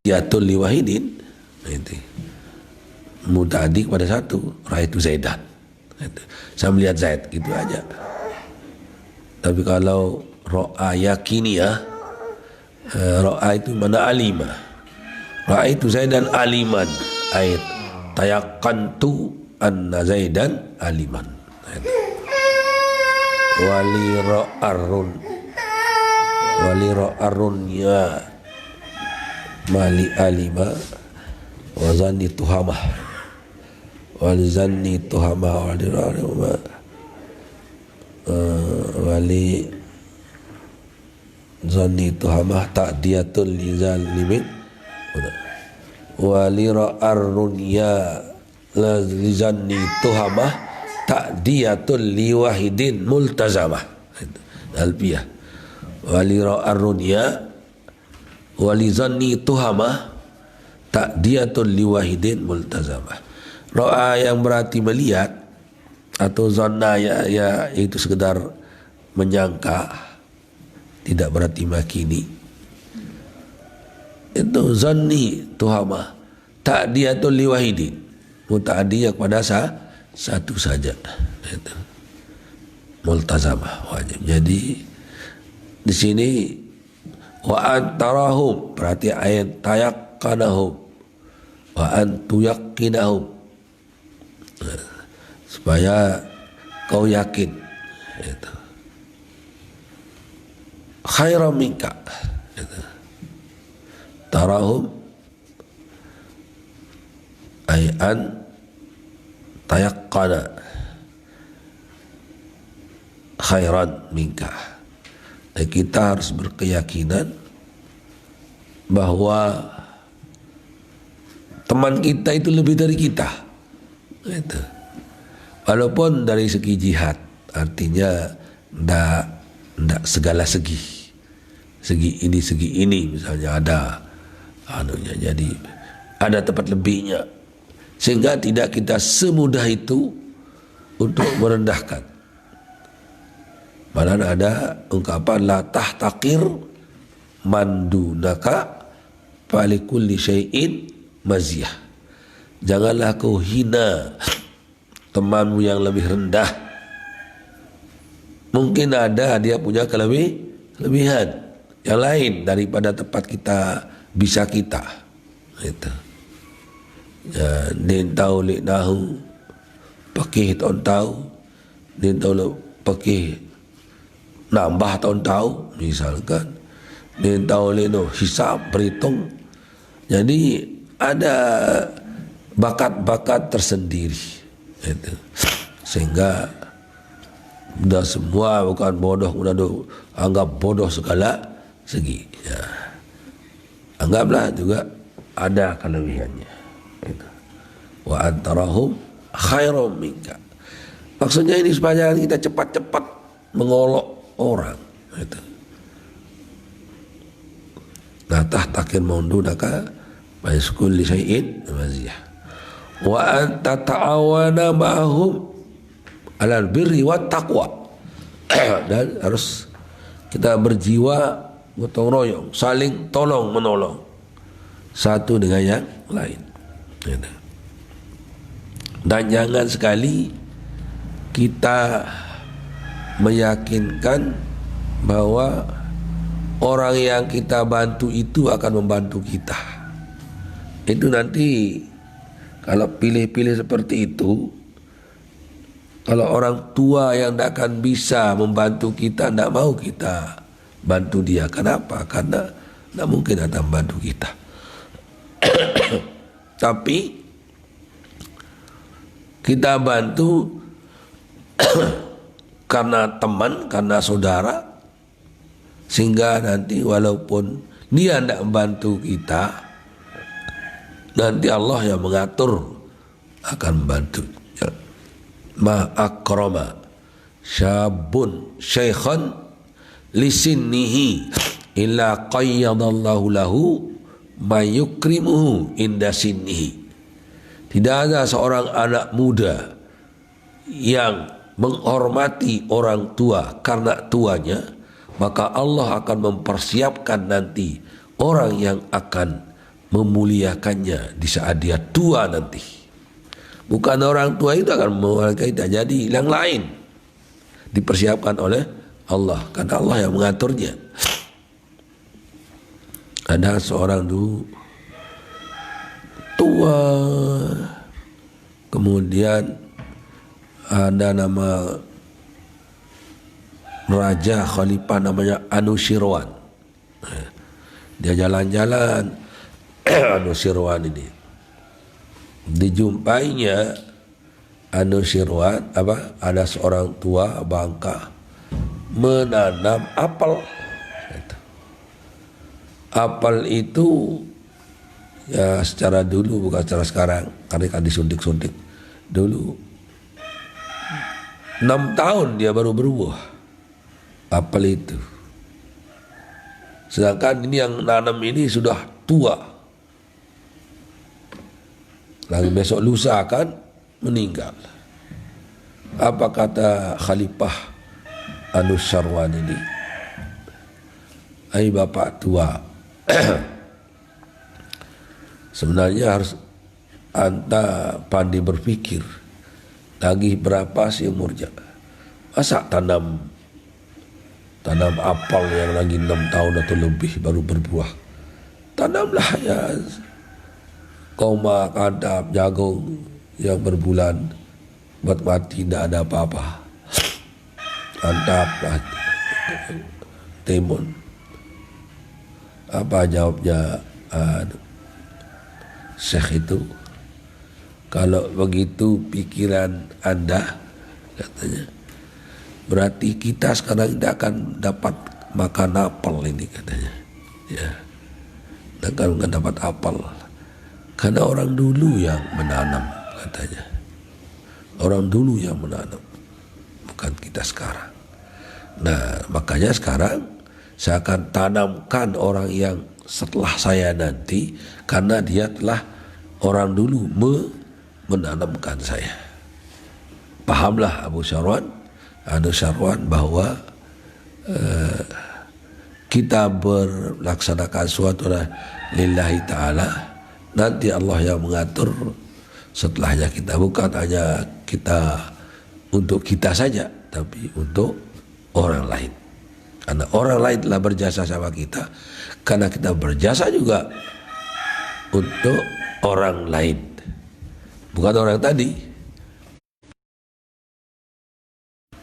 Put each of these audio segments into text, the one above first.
yatul liwahidin itu muta'addi kepada satu, ra'aitu Zaidan. Saya melihat Zaid, gitu aja. Tapi kalau ro'a yakiniyah, ro'a itu mana alima. Ra'aitu Zaidan aliman, ayat tayaqantu anna Zaidan aliman. Wali ra'arun ya mali alima wa zanni tuhamah wali zanni tuhamah wali zanni tuhamah ta'diyatul lizal limin wali ra'arun ya li zanni tuhamah ta'diyatul liwahidin multazamah. Alfiyah. Wali ra'arun ya wali zanni tuhamah ta'diyatul liwahidin multazamah. Ra'a yang berarti melihat atau zanna ya itu sekedar menyangka, tidak berarti makini. Itu zanni tuhamah ta'diyatul liwahidin, muta'addi kepada satu saja. Itu multazamah, wajib. Jadi di sini wa antarahum berarti ayat tayakkanahum wa antuyakkinahum, supaya kau yakin itu khairan minka itu. Tarahum ay an tayakkana khairan minka. Dan kita harus berkeyakinan bahwa teman kita itu lebih dari kita. Itu. Walaupun dari segi jihad, artinya ndak segala segi. Segi ini misalnya ada anunya, jadi ada tempat lebihnya. Sehingga tidak kita semudah itu untuk merendahkan. Malah ada ungkapan la tahtakir mandunaka falikulli syai'in maziyah. Janganlah kau hina temanmu yang lebih rendah. Mungkin ada dia punya kelebihan yang lain daripada tempat kita bisa kita. Itu. Ya, nin tahu lek nahu pakai tahun tahu, nin tahu pakai nambah tahun tahu misalkan, nin tahu lek no hisab berhitung. Jadi ada bakat-bakat tersendiri. Itu. Sehingga sudah semua bukan bodoh, sudah anggap bodoh segala segi. Ya. Anggaplah juga ada kelebihannya. Itu. Wa antarahum khairum minka. Maksudnya ini supaya kita cepat-cepat mengolok orang. Itu. La tahtakir maundunaka bayskul li syai'in maziyah. Wa anta ta'awana ma'ahum alal birri wat taqwa. Dan harus kita berjiwa gotong royong, saling tolong menolong satu dengan yang lain. Dan jangan sekali kita meyakinkan bahwa orang yang kita bantu itu akan membantu kita. Itu nanti kalau pilih-pilih seperti itu, kalau orang tua yang tidak akan bisa membantu kita, tidak mau kita bantu dia. Kenapa? Karena tidak mungkin akan membantu kita. Tapi kita bantu karena teman, karena saudara, sehingga nanti walaupun dia tidak membantu kita, nanti Allah yang mengatur akan membantu. Ma akrama syabun syaikhan lisinnihi illa qayyadallahu lahu ma yukrimuhu inda sinnihi. Tidak ada seorang anak muda yang menghormati orang tua karena tuanya, maka Allah akan mempersiapkan nanti orang yang akan memuliakannya di saat dia tua nanti. Bukan orang tua itu akan memuliakan kita, jadi yang lain dipersiapkan oleh Allah, karena Allah yang mengaturnya. Ada seorang dulu tua, kemudian ada nama raja khalifah namanya Anushirwan. Dia jalan-jalan Anushirwan ini, dijumpainya Anushirwan ada seorang tua bangka menanam apel. Apel itu ya secara dulu, bukan secara sekarang, karena kan disuntik-suntik. Dulu 6 tahun dia baru berbuah apel itu. Sedangkan ini yang nanam ini sudah tua, lagi besok lusa akan meninggal. Apa kata Khalifah Anushirwan ini? Hai bapak tua, sebenarnya harus anta pandai berpikir, lagi berapa sih umurnya? Masa tanam apel yang lagi 6 tahun atau lebih baru berbuah? Tanamlah ya koma, kadap, jagung yang berbulan, buat mati tidak ada apa-apa. Antap, timun. Apa jawabnya Syekh itu? Kalau begitu pikiran Anda, katanya, berarti kita sekarang tidak akan dapat makan apel ini, katanya. Ya, akan dapat apel karena orang dulu yang menanam, katanya. Orang dulu yang menanam, bukan kita sekarang. Nah, makanya sekarang saya akan tanamkan orang yang setelah saya nanti, karena dia telah orang dulu menanamkan saya. Pahamlah Anushirwan bahwa kita berlaksanakan suatu lillahi ta'ala, nanti Allah yang mengatur setelahnya kita. Bukan hanya kita untuk kita saja, tapi untuk orang lain. Karena orang lain telah berjasa sama kita, karena kita berjasa juga untuk orang lain. Bukan orang tadi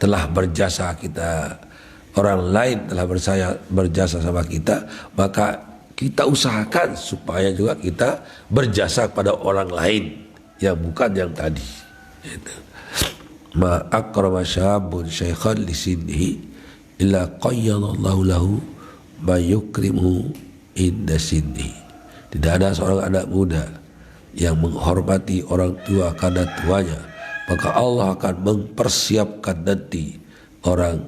telah berjasa kita, orang lain telah berjasa sama kita, maka kita usahakan supaya juga kita berjasa kepada orang lain yang bukan yang tadi. Ma akrama syabun syaikhan li sinnihi illa qayyadallahu lahu ma yukrimuhu inda sinnihi. Tidak ada seorang anak muda yang menghormati orang tua karena tuanya, maka Allah akan mempersiapkan nanti orang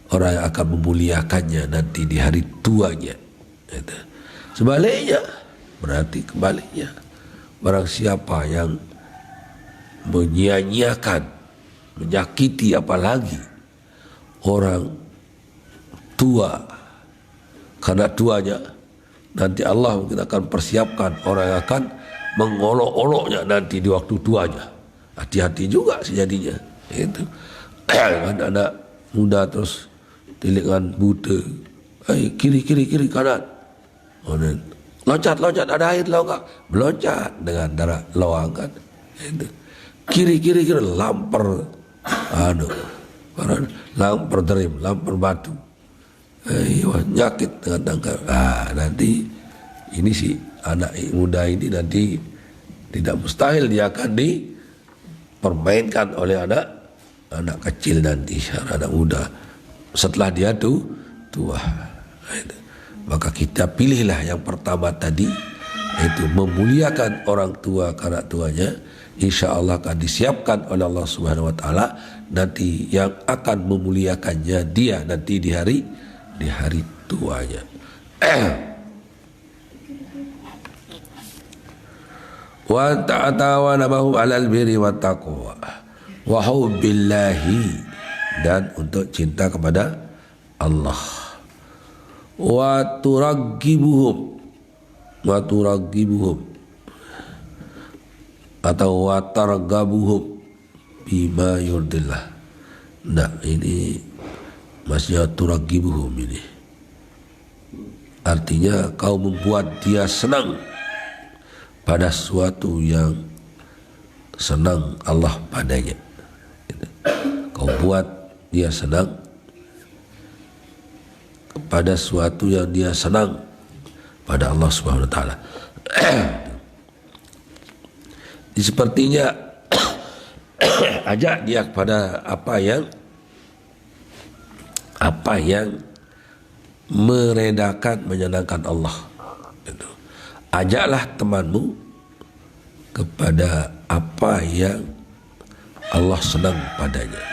yang akan memuliakannya nanti di hari tuanya. Sebaliknya, berarti kebaliknya, barang siapa yang menyia-nyiakan, menyakiti apalagi orang tua karena tuanya, nanti Allah mungkin akan persiapkan orang yang akan mengolok-oloknya nanti di waktu tuanya. Hati-hati juga sejadinya. Itu kan anak muda terus tilingan buta, kiri kanan, loncat ada air laut, meloncat dengan darah lawang kan. Itu kiri lampar lampar derim, lampar batu, nyakit dengan tangkar. Nanti ini si anak muda ini nanti tidak mustahil dia akan dipermainkan oleh anak kecil nanti, anak muda setelah dia tua. Maka kita pilihlah yang pertama tadi, yaitu memuliakan orang tua karena tuanya. Insya Allah akan disiapkan oleh Allah Subhanahu Wa Taala nanti yang akan memuliakannya dia nanti di hari tuanya. Wa ta'atawana mahum 'alal birri wat taqwa wa hubbillahi, dan untuk cinta kepada Allah. Wa turaggibuhum wa turaggibuhum atau wa targabuhum bima yurdillah. Nah, ini maksudnya turaggibuhum ini. Artinya kau membuat dia senang pada sesuatu yang senang Allah padanya. Kau buat dia senang kepada sesuatu yang dia senang pada Allah Subhanahu wa taala. Sepertinya ajak dia kepada apa yang meredakan, menyenangkan Allah. Ajaklah temanmu kepada apa yang Allah senang padanya.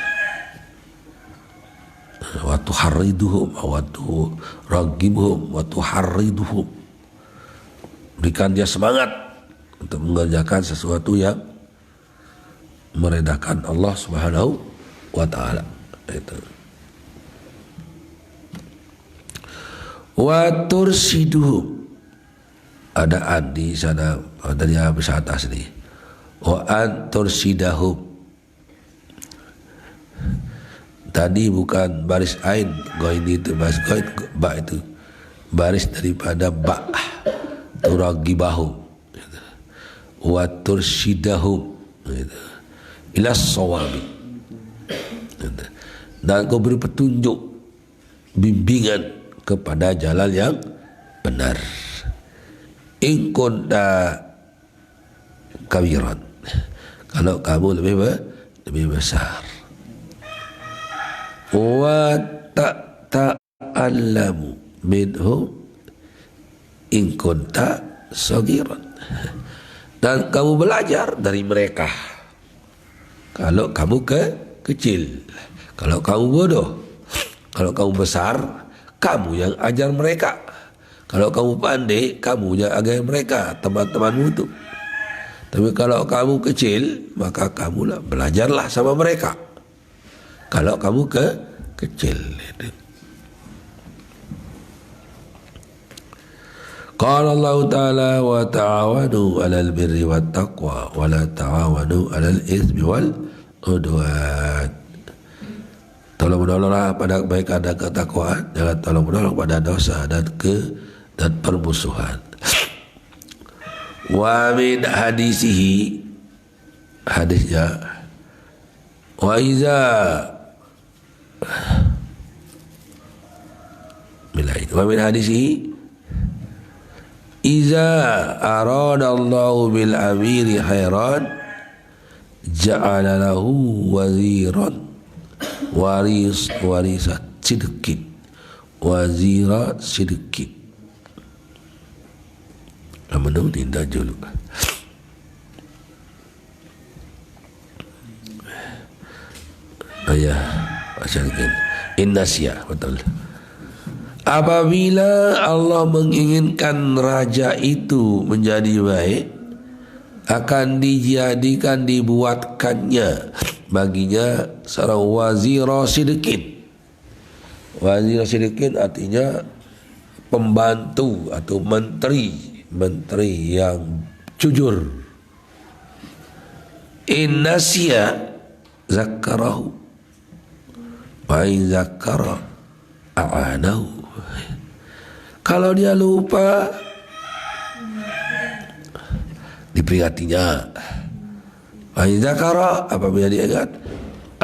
Wa tuharriduhum wa turaggibuhum wa tuharriduhum. Berikan dia semangat untuk mengerjakan sesuatu yang meredakan Allah Subhanahu wa taala. Itu. Wa tursiduhum. Ada an di sana dari habis atas nih. Wa an tursidahum. Tadi bukan baris ain, goin itu baris goin ba itu. Baris daripada ba. Turagibahum. Wa tursidahum. Ila sawabi. Dan kau beri petunjuk, bimbingan kepada jalan yang benar. In kunta kabiran, kalau kamu lebih besar. Wa ta'allamu minhu in kunta sagiran, dan kamu belajar dari mereka kalau kamu kecil. Kalau kamu bodoh, kalau kamu besar, kamu yang ajar mereka. Kalau kamu pandai, kamu yang ajar mereka, teman-temanmu itu. Tapi kalau kamu kecil, maka kamulah belajarlah sama mereka. Kalau kamu kecil. Qala Allah Ta'ala wa ta'awanu 'alal birri wat taqwa wa la ta'awanu 'alal itsmi wal udwan. Tolong menolonglah pada kebaikan dan ketakwaan, jangan tolong menolong pada dosa dan permusuhan. Wa min hadisihi, hadisnya, wa iza wa min hadisihi iza aradallahu bil amiri khairan ja'ala lahu waziran warisat sidqin wazira sidqin. Amanau tindak julu. Ayah asyarakat innasya, betul. Apabila Allah menginginkan raja itu menjadi baik, akan dijadikan, dibuatkannya baginya seorang wazira sidqin. Wazira sidqin artinya pembantu atau menteri yang jujur. In nasiya zakarahu wa in zakara a'anahu. Kalau dia lupa, diperingatinya. Wa in zakara, apabila dia ingat,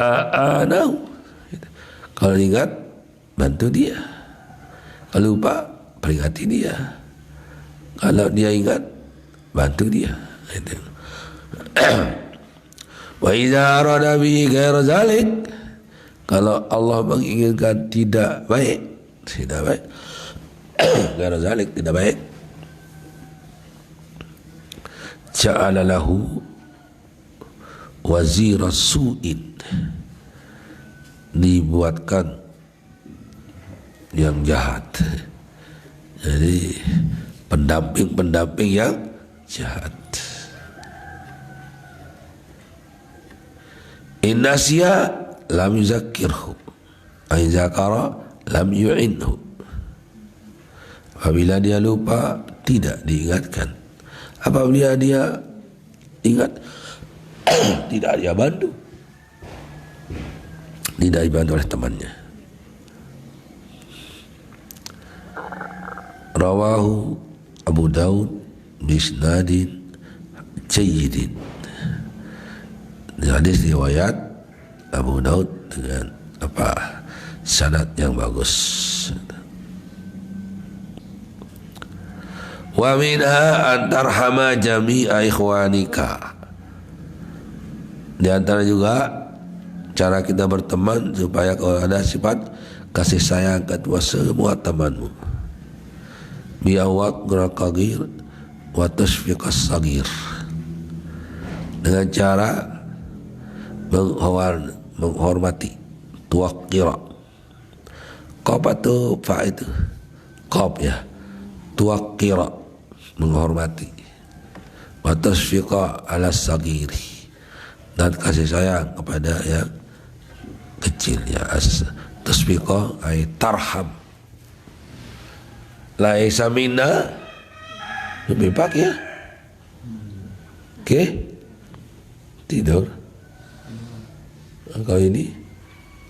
a'anahu. Kalau ingat, bantu dia. Kalau lupa, peringati dia. Kalau dia ingat, bantu dia. Wa idza arada bihi ghairu zalik, kalau Allah menginginkan tidak baik, ghairu zalik, tidak baik, ja'ala lahu wazira su'in, dibuatkan yang jahat. Jadi pendamping yang jahat. In nasiya lam yuzakkirhu, in zakara lam yu'inhu. Apabila dia lupa, tidak diingatkan. Apabila dia ingat, tidak dia bantu. Tidak dibantu oleh temannya. Rawahu Abu Daud bisnadin jayyidin. Hadis riwayat Abu Daud dengan sanad yang bagus. Wa minha an tarhama jami'a ikhwanika. Di antara juga cara kita berteman supaya kalau ada sifat kasih sayang kepada semua temanmu. Bi'awak gerakagir wa tasfiqas sagir. Dengan cara menghormati, tuwaqira. Qab itu fa itu. Qab ya. Tuwaqira, menghormati. Wa tasfiqa ala sagiri. Dan kasih sayang kepada yang kecil ya. Tasfiqa ay tarham. Laisa minna, lebih pak ya. Oke, tidur. Kalau ini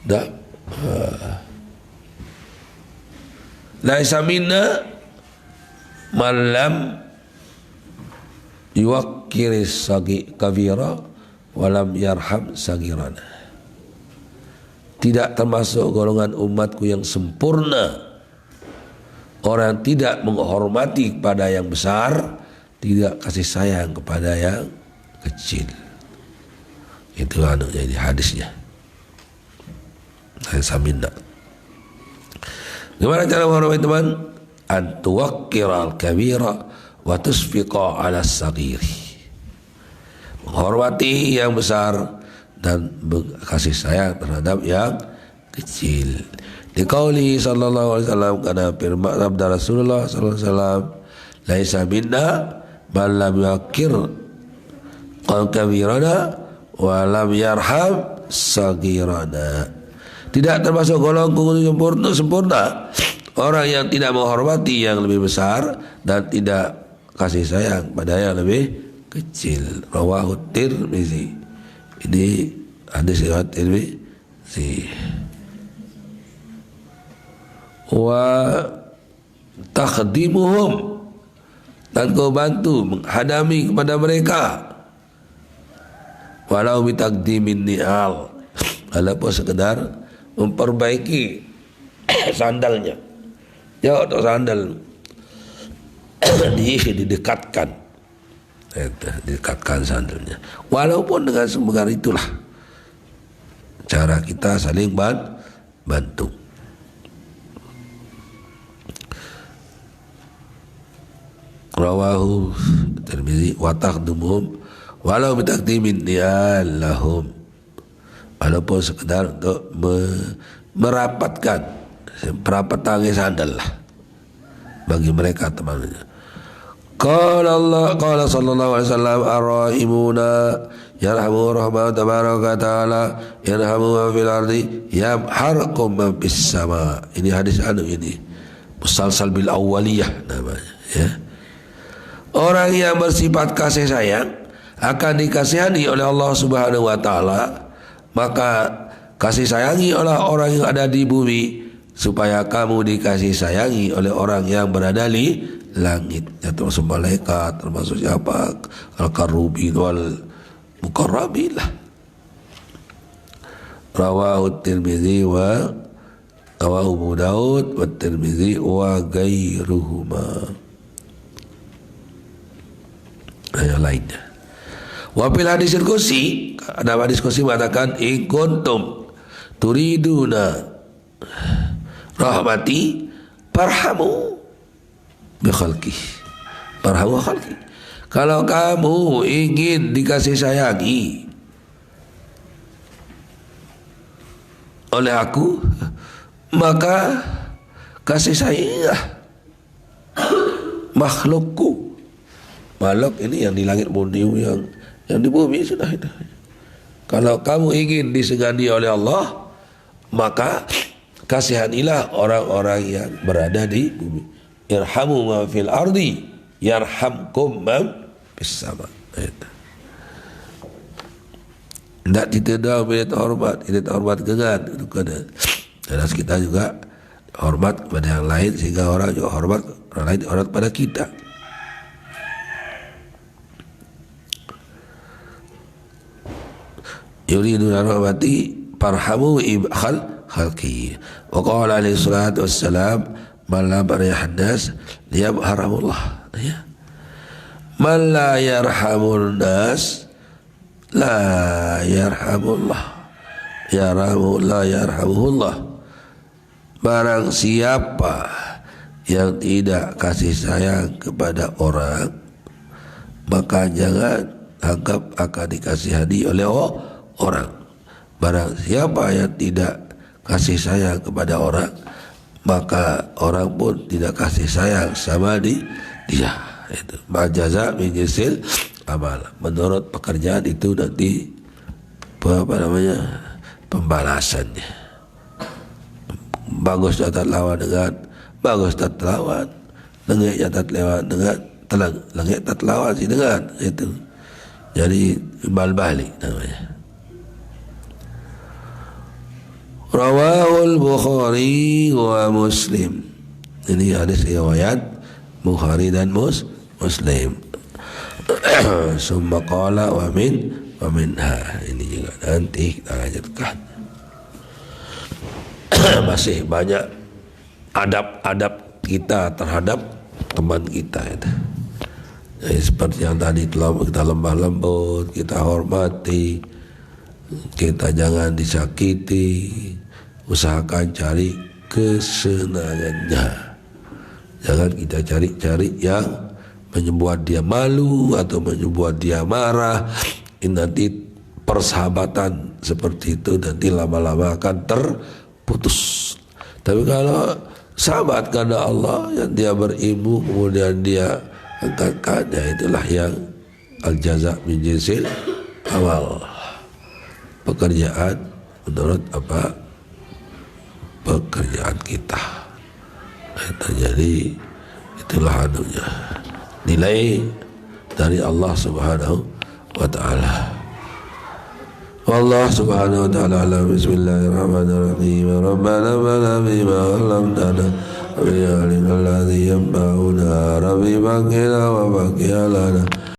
dah laisa minna malam yuwakkiris sagi kabira walam yarham sagirana. Tidak termasuk golongan umatku yang sempurna orang yang tidak menghormati kepada yang besar, tidak kasih sayang kepada yang kecil. Itu jadi hadisnya. Laisa minna. Gimana cara menghormati teman? An tuwaqqiral kabira wa tusfiqa 'ala as-saghiri. Menghormati yang besar dan kasih sayang terhadap yang kecil. Di qauli sallallahu alaihi wasallam, karena firman sabda Rasulullah sallallahu alaihi wasallam, laisa minna man lam yuqir kabirana wa lam yarham sagirana. Tidak termasuk golonganku sempurna orang yang tidak menghormati yang lebih besar dan tidak kasih sayang pada yang lebih kecil. Rawahu Tirmizi. Ini hadis riwayat Tirmizi. Wa takhdimuhum, dan kau bantu menghadami kepada mereka, walau bitaqdimin ni'al, walaupun sekedar memperbaiki sandalnya. Ya, untuk sandal didekatkan, didekatkan sandalnya, walaupun dengan sebesar itulah cara kita saling bantu. Rawahu Tirmizi wa taqdumuhum walau bitaqdimin ni'al lahum, walaupun sekedar untuk merapatkan tangan sandal lah bagi mereka temannya. Qala sallallahu alaihi wasallam ar-rahimuna yarhamu rahmanu tabaraka ta'ala yarhamu man fil ardi yamharkum man fis sama. Ini hadis ini musalsal bil awwaliyah namanya ya. Orang yang bersifat kasih sayang akan dikasihani oleh Allah Subhanahu wa taala, maka kasih sayangi oleh orang yang ada di bumi supaya kamu dikasih sayangi oleh orang yang berada di langit, ya, termasuk malaikat, termasuk siapa, al-karubin wal mukarrabin lah. Rawahu Tirmizi wa rawahu Abu Daud wa Tirmizi wa ghairuhuma. Yang lainnya. Wa fil hadisil qudsi, ada hadis qudsi mengatakan in kuntum turiduna rahmati farhamu bi khalqi. Farhamu khalqi. Kalau kamu ingin dikasih sayangi oleh aku, maka kasih sayanglah makhlukku. Makhluk ini yang di langit bumi, yang di bumi sudah itu. Kalau kamu ingin disegani oleh Allah, maka kasihanilah orang-orang yang berada di bumi. irhamu ma fil ardi yarhamkum man fis sama. Tidak ditendang bila terhormat, kita terhormat dengan dan kita juga hormat kepada yang lain sehingga orang juga hormat, orang lain hormat pada kita. Yuridu rahmati farhamu ibkhal khalqi. Wa qala alaihi salatu wassalam man la baryahan nas liyabharamullah. Ya. Man la yarhamun nas la yarhamullah. La yarhamuhullah. Barang siapa yang tidak kasih sayang kepada orang, maka jangan anggap akan dikasihani oleh orang. Barang siapa yang tidak kasih sayang kepada orang, maka orang pun tidak kasih sayang sama dia. Itu majaza min jinsil amal. Menurut pekerjaan itu nanti pembalasannya. Bagus catat lawan dengan bagus catat lawan, lengek catat lewat dengan lengek catat lawan sih dengan itu. Jadi balik namanya. Rawahul Bukhari wa Muslim. Ini hadis riwayat Bukhari dan Muslim. Summa qala wa minha. Ini juga nanti kita lanjutkan. Masih banyak adab-adab kita terhadap teman kita itu. Jadi seperti yang tadi kita lemah lembut, kita hormati, kita jangan disakiti, usahakan cari kesenangannya. Jangan kita cari-cari yang membuat dia malu atau membuat dia marah. Ini nanti persahabatan seperti itu nanti lama-lama akan terputus. Tapi kalau sahabat karena Allah yang dia berilmu kemudian dia angkatkan, ya itulah yang al-jaza min jinsil amal. Pekerjaan menurut apa pekerjaan kita. Jadi itulah anunya, nilai dari Allah Subhanahu wa taala. Wallahu subhanahu wa ta'ala alam. Bismillahirrahmanirrahim. Rabbana bana bima 'allamtana wa bi'ilmika alladhi yanfa'una rabbi baqina wa baqi lana